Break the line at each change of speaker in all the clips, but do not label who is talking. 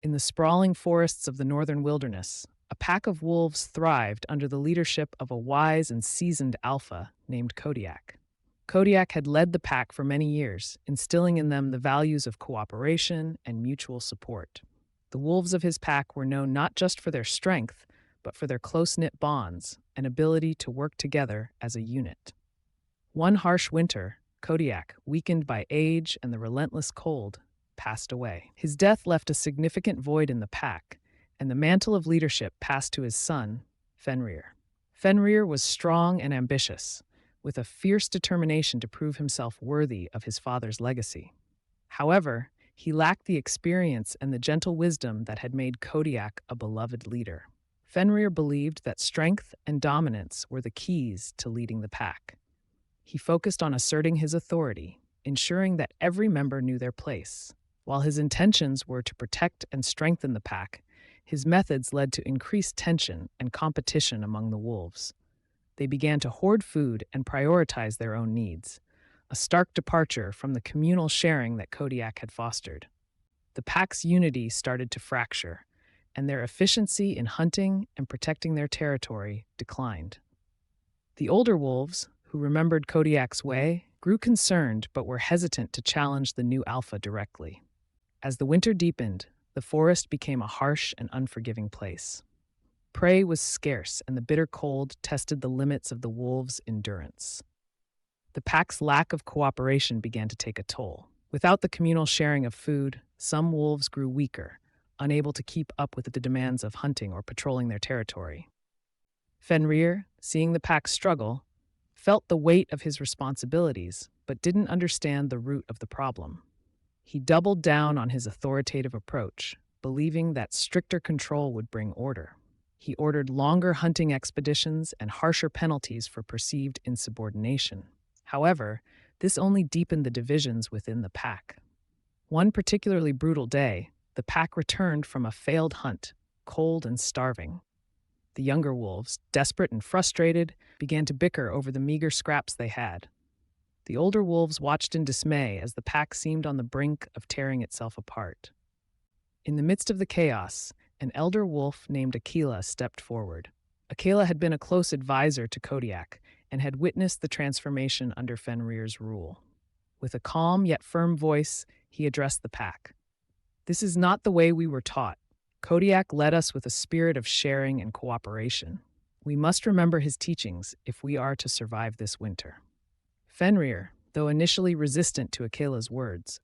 In the sprawling forests of the northern wilderness, a pack of wolves thrived under the leadership of a wise and seasoned alpha named Kodiak. Kodiak had led the pack for many years, instilling in them the values of cooperation and mutual support. The wolves of his pack were known not just for their strength, but for their close-knit bonds and ability to work together as a unit. One harsh winter, Kodiak, weakened by age and the relentless cold, passed away. His death left a significant void in the pack, and the mantle of leadership passed to his son, Fenrir. Fenrir was strong and ambitious, with a fierce determination to prove himself worthy of his father's legacy. However, he lacked the experience and the gentle wisdom that had made Kodiak a beloved leader. Fenrir believed that strength and dominance were the keys to leading the pack. He focused on asserting his authority, ensuring that every member knew their place. While his intentions were to protect and strengthen the pack, his methods led to increased tension and competition among the wolves. They began to hoard food and prioritize their own needs, a stark departure from the communal sharing that Kodiak had fostered. The pack's unity started to fracture, and their efficiency in hunting and protecting their territory declined. The older wolves, who remembered Kodiak's way, grew concerned but were hesitant to challenge the new alpha directly. As the winter deepened, the forest became a harsh and unforgiving place. Prey was scarce, and the bitter cold tested the limits of the wolves' endurance. The pack's lack of cooperation began to take a toll. Without the communal sharing of food, some wolves grew weaker, unable to keep up with the demands of hunting or patrolling their territory. Fenrir, seeing the pack struggle, felt the weight of his responsibilities, but didn't understand the root of the problem. He doubled down on his authoritative approach, believing that stricter control would bring order. He ordered longer hunting expeditions and harsher penalties for perceived insubordination. However, this only deepened the divisions within the pack. One particularly brutal day, the pack returned from a failed hunt, cold and starving. The younger wolves, desperate and frustrated, began to bicker over the meager scraps they had. The older wolves watched in dismay as the pack seemed on the brink of tearing itself apart. In the midst of the chaos, an elder wolf named Akela stepped forward. Akela had been a close advisor to Kodiak and had witnessed the transformation under Fenrir's rule. With a calm yet firm voice, he addressed the pack. "This is not the way we were taught. Kodiak led us with a spirit of sharing and cooperation. We must remember his teachings if we are to survive this winter." Fenrir, though initially resistant to Akela's words,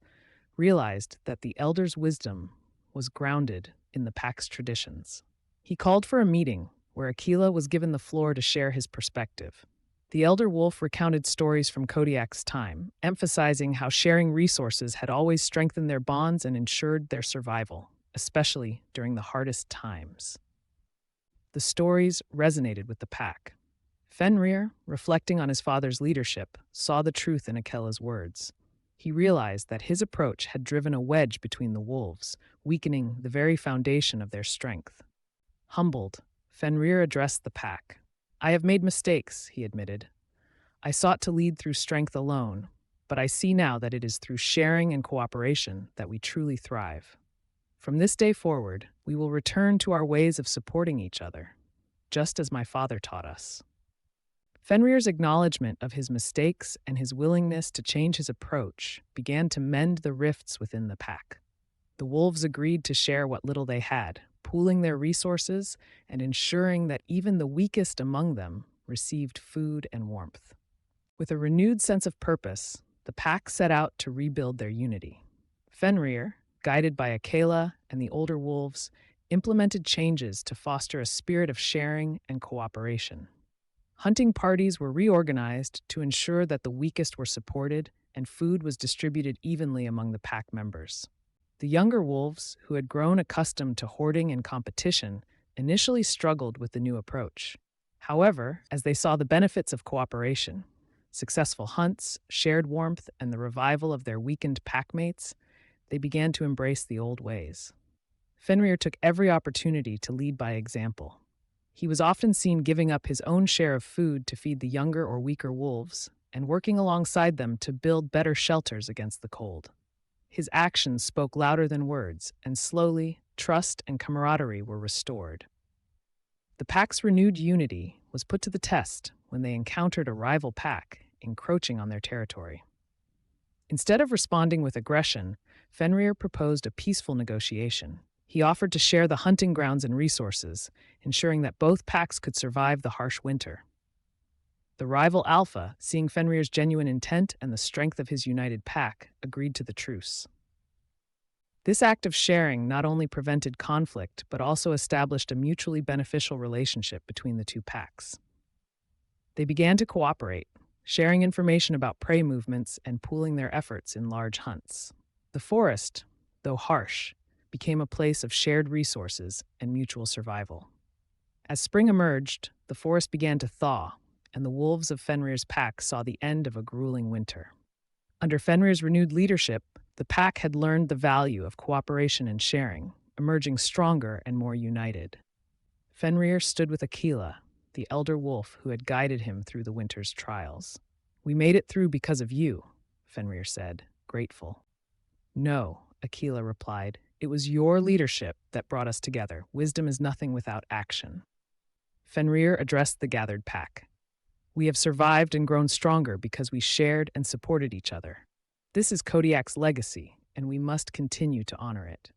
realized that the elder's wisdom was grounded in the pack's traditions. He called for a meeting where Akela was given the floor to share his perspective. The elder wolf recounted stories from Kodiak's time, emphasizing how sharing resources had always strengthened their bonds and ensured their survival, especially during the hardest times. The stories resonated with the pack. Fenrir, reflecting on his father's leadership, saw the truth in Akela's words. He realized that his approach had driven a wedge between the wolves, weakening the very foundation of their strength. Humbled, Fenrir addressed the pack. "I have made mistakes," he admitted. "I sought to lead through strength alone, but I see now that it is through sharing and cooperation that we truly thrive. From this day forward, we will return to our ways of supporting each other, just as my father taught us." Fenrir's acknowledgement of his mistakes and his willingness to change his approach began to mend the rifts within the pack. The wolves agreed to share what little they had, pooling their resources and ensuring that even the weakest among them received food and warmth. With a renewed sense of purpose, the pack set out to rebuild their unity. Fenrir, guided by Akela and the older wolves, implemented changes to foster a spirit of sharing and cooperation. Hunting parties were reorganized to ensure that the weakest were supported and food was distributed evenly among the pack members. The younger wolves, who had grown accustomed to hoarding and competition, initially struggled with the new approach. However, as they saw the benefits of cooperation, successful hunts, shared warmth, and the revival of their weakened packmates, they began to embrace the old ways. Fenrir took every opportunity to lead by example. He was often seen giving up his own share of food to feed the younger or weaker wolves and working alongside them to build better shelters against the cold. His actions spoke louder than words, and slowly, trust and camaraderie were restored. The pack's renewed unity was put to the test when they encountered a rival pack encroaching on their territory. Instead of responding with aggression, Fenrir proposed a peaceful negotiation. He offered to share the hunting grounds and resources, ensuring that both packs could survive the harsh winter. The rival Alpha, seeing Fenrir's genuine intent and the strength of his united pack, agreed to the truce. This act of sharing not only prevented conflict, but also established a mutually beneficial relationship between the two packs. They began to cooperate, sharing information about prey movements and pooling their efforts in large hunts. The forest, though harsh, became a place of shared resources and mutual survival. As spring emerged, the forest began to thaw, and the wolves of Fenrir's pack saw the end of a grueling winter. Under Fenrir's renewed leadership, the pack had learned the value of cooperation and sharing, emerging stronger and more united. Fenrir stood with Akela, the elder wolf who had guided him through the winter's trials. "We made it through because of you," Fenrir said, grateful. "No," Akela replied. "It was your leadership that brought us together. Wisdom is nothing without action." Fenrir addressed the gathered pack. "We have survived and grown stronger because we shared and supported each other. This is Kodiak's legacy, and we must continue to honor it."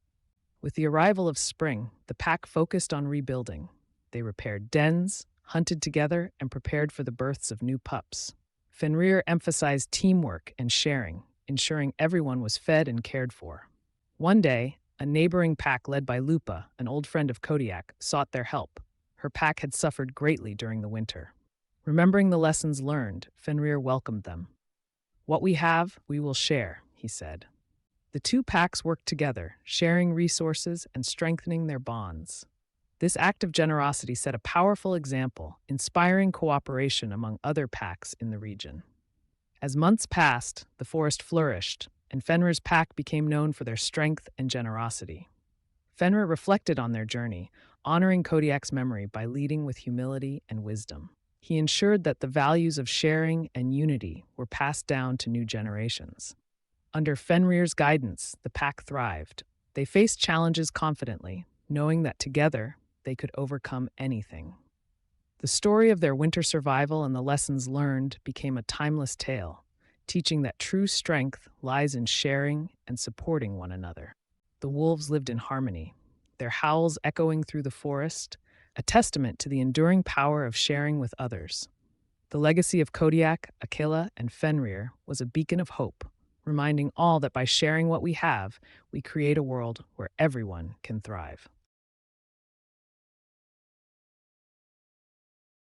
With the arrival of spring, the pack focused on rebuilding. They repaired dens, hunted together, and prepared for the births of new pups. Fenrir emphasized teamwork and sharing, ensuring everyone was fed and cared for. One day, a neighboring pack led by Lupa, an old friend of Kodiak, sought their help. Her pack had suffered greatly during the winter. Remembering the lessons learned, Fenrir welcomed them. "What we have, we will share," he said. The two packs worked together, sharing resources and strengthening their bonds. This act of generosity set a powerful example, inspiring cooperation among other packs in the region. As months passed, the forest flourished, and Fenrir's pack became known for their strength and generosity. Fenrir reflected on their journey, honoring Kodiak's memory by leading with humility and wisdom. He ensured that the values of sharing and unity were passed down to new generations. Under Fenrir's guidance, the pack thrived. They faced challenges confidently, knowing that together they could overcome anything. The story of their winter survival and the lessons learned became a timeless tale, teaching that true strength lies in sharing and supporting one another. The wolves lived in harmony, their howls echoing through the forest, a testament to the enduring power of sharing with others. The legacy of Kodiak, Akela, and Fenrir was a beacon of hope, reminding all that by sharing what we have, we create a world where everyone can thrive.